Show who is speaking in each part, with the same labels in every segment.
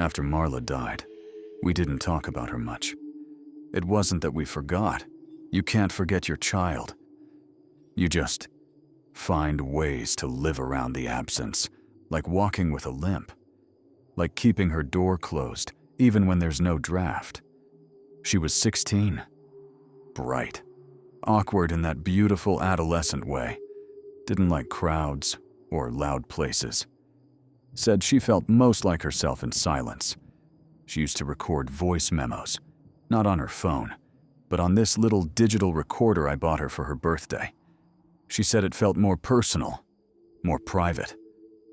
Speaker 1: After Marla died, we didn't talk about her much. It wasn't that we forgot. You can't forget your child. You just find ways to live around the absence, like walking with a limp, like keeping her door closed even when there's no draft. She was 16, bright, awkward in that beautiful adolescent way, didn't like crowds or loud places. Said she felt most like herself in silence. She used to record voice memos, not on her phone, but on this little digital recorder I bought her for her birthday. She said it felt more personal, more private,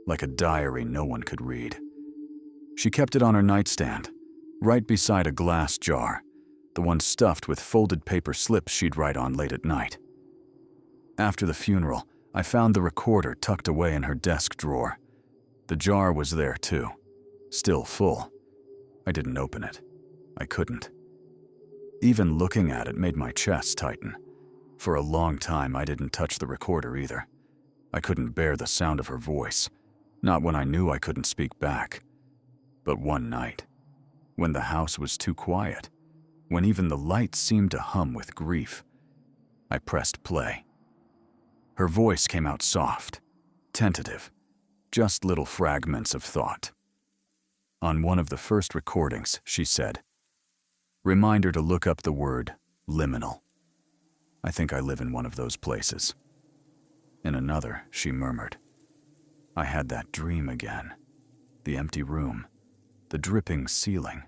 Speaker 1: like a diary no one could read. She kept it on her nightstand, right beside a glass jar, the one stuffed with folded paper slips she'd write on late at night. After the funeral, I found the recorder tucked away in her desk drawer. The jar was there too, still full. I didn't open it. I couldn't. Even looking at it made my chest tighten. For a long time, I didn't touch the recorder either. I couldn't bear the sound of her voice, not when I knew I couldn't speak back. But one night, when the house was too quiet, when even the lights seemed to hum with grief, I pressed play. Her voice came out soft, tentative, just little fragments of thought. On one of the first recordings, she said, "Reminder to look up the word liminal. I think I live in one of those places." In another, she murmured, "I had that dream again. The empty room, the dripping ceiling."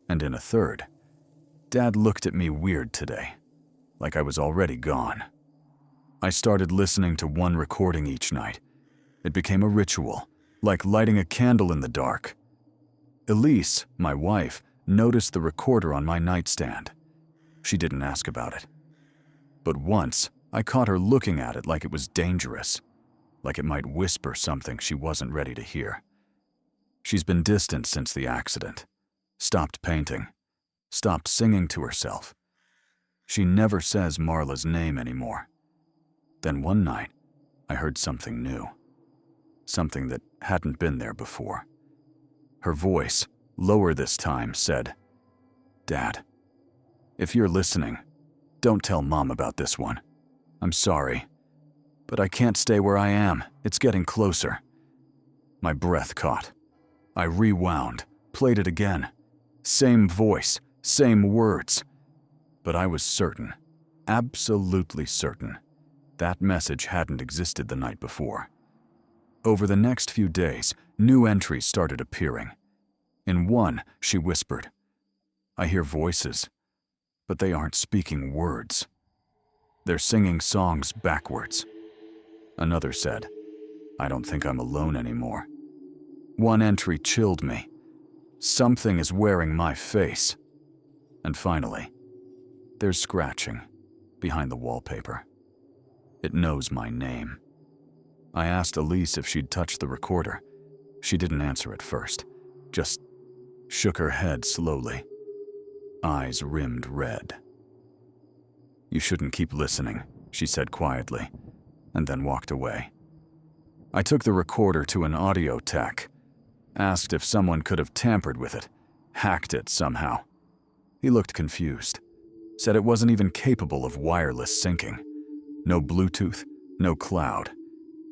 Speaker 1: And in a third, "Dad looked at me weird today, like I was already gone." I started listening to one recording each night. It became a ritual, like lighting a candle in the dark. Elise, my wife, noticed the recorder on my nightstand. She didn't ask about it. But once, I caught her looking at it like it was dangerous, like it might whisper something she wasn't ready to hear. She's been distant since the accident, stopped painting, stopped singing to herself. She never says Marla's name anymore. Then one night, I heard something new, something that hadn't been there before. Her voice, lower this time, said, "Dad, if you're listening, don't tell Mom about this one. I'm sorry, but I can't stay where I am. It's getting closer." My breath caught. I rewound, played it again. Same voice, same words. But I was certain, absolutely certain, that message hadn't existed the night before. Over the next few days, new entries started appearing. In one, she whispered, "I hear voices, but they aren't speaking words. They're singing songs backwards." Another said, "I don't think I'm alone anymore." One entry chilled me. "Something is wearing my face." And finally, there's scratching behind the wallpaper. It knows my name. I asked Elise if she'd touched the recorder. She didn't answer at first, just shook her head slowly. Eyes rimmed red. "You shouldn't keep listening," she said quietly, and then walked away. I took the recorder to an audio tech, asked if someone could have tampered with it, hacked it somehow. He looked confused, said it wasn't even capable of wireless syncing. No Bluetooth, no cloud,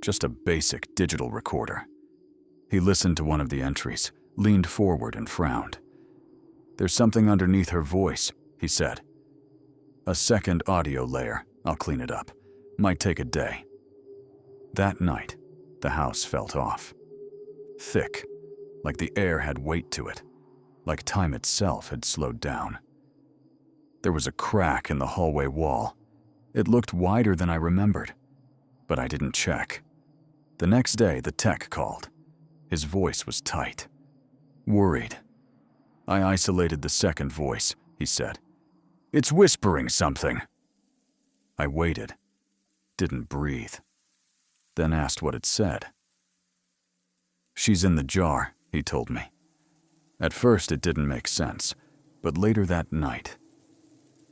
Speaker 1: just a basic digital recorder. He listened to one of the entries, leaned forward and frowned. "There's something underneath her voice," he said. "A second audio layer. I'll clean it up. Might take a day." That night, the house felt off. Thick, like the air had weight to it, like time itself had slowed down. There was a crack in the hallway wall. It looked wider than I remembered, but I didn't check. The next day, the tech called. His voice was tight, worried. "I isolated the second voice," he said. "It's whispering something." I waited, didn't breathe, then asked what it said. "She's in the jar," he told me. At first it didn't make sense, but later that night,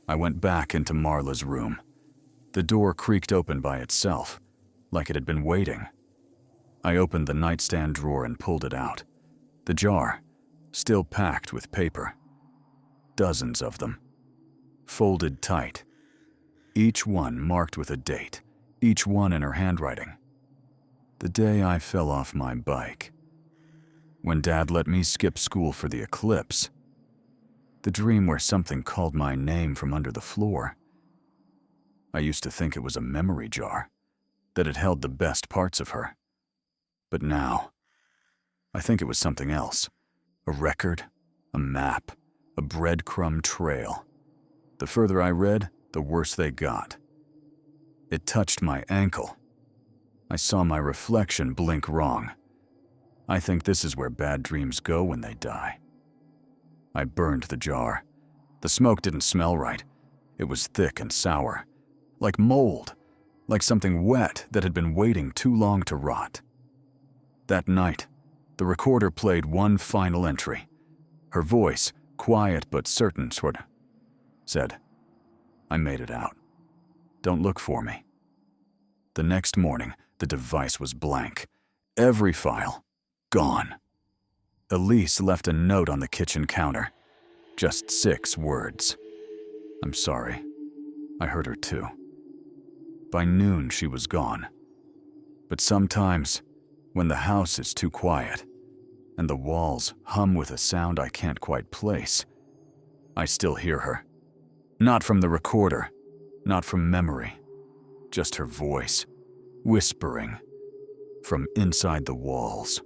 Speaker 1: I went back into Marla's room. The door creaked open by itself, like it had been waiting. I opened the nightstand drawer and pulled it out. The jar, still packed with paper. Dozens of them, folded tight. Each one marked with a date, each one in her handwriting. The day I fell off my bike. When Dad let me skip school for the eclipse. The dream where something called my name from under the floor. I used to think it was a memory jar, that it held the best parts of her. But now, I think it was something else. A record, a map, a breadcrumb trail. The further I read, the worse they got. It touched my ankle. I saw my reflection blink wrong. I think this is where bad dreams go when they die. I burned the jar. The smoke didn't smell right. It was thick and sour, like mold, like something wet that had been waiting too long to rot. That night, the recorder played one final entry. Her voice, quiet but certain, said, "I made it out. Don't look for me." The next morning, the device was blank. Every file, gone. Elise left a note on the kitchen counter. Just 6 words. "I'm sorry. I hurt her too." By noon, she was gone. But sometimes, when the house is too quiet, and the walls hum with a sound I can't quite place, I still hear her. Not from the recorder, not from memory, just her voice, whispering from inside the walls.